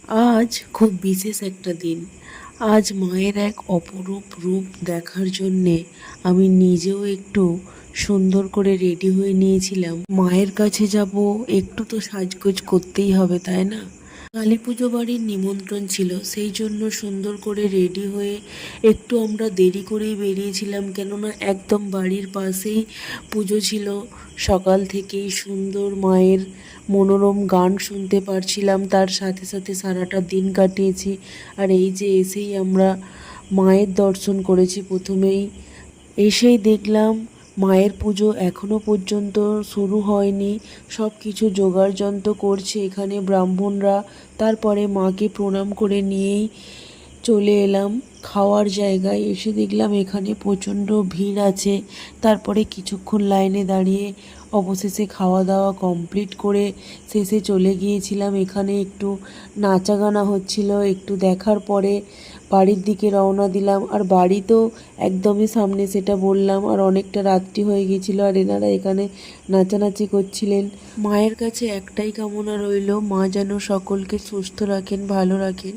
আজ খুব বিশেষ একটা দিন। আজ মায়ের এক অপরূপ রূপ দেখার জন্যে আমি নিজেও একটু সুন্দর করে রেডি হয়ে নিয়েছিলাম। মায়ের কাছে যাব, একটু তো সাজগোজ করতেই হবে, তাই না? কালী পুজো বাড়ির নিমন্ত্রণ ছিল, সেই জন্য সুন্দর করে রেডি হয়ে একটু আমরা দেরি করেই বেরিয়েছিলাম, কেননা একদম বাড়ির পাশেই পুজো ছিল। সকাল থেকেই সুন্দর মায়ের মনোরম গান শুনতে পারছিলাম, তার সাথে সাথে সারাটা দিন কাটিয়েছি। আর এই যে এসেই আমরা মায়ের দর্শন করেছি প্রথমেই। এসেই দেখলাম মায়ের পুজো এখনো পর্যন্ত শুরু হয়নি, সব কিছু জোগাড়যন্ত্র করছে এখানে ব্রাহ্মণরা। তারপরে মাকে প্রণাম করে নিয়েই চলে এলাম খাওয়ার জায়গায়। এসে দেখলাম এখানে প্রচণ্ড ভিড় আছে। তারপরে কিছুক্ষণ লাইনে দাঁড়িয়ে অবশেষে খাওয়া দাওয়া কমপ্লিট করে শেষে চলে গিয়েছিলাম। এখানে একটু নাচা গানা হচ্ছিল, একটু দেখার পরে বাড়ির দিকে রওনা দিলাম। আর বাড়ি তো একদমই সামনে, সেটা বললাম। আর অনেকটা রাত্রি হয়ে গিয়েছিল, আর এনারা এখানে নাচানাচি করছিলেন। মায়ের কাছে একটাই কামনা রইল, মা যেন সকলকে সুস্থ রাখেন, ভালো রাখেন।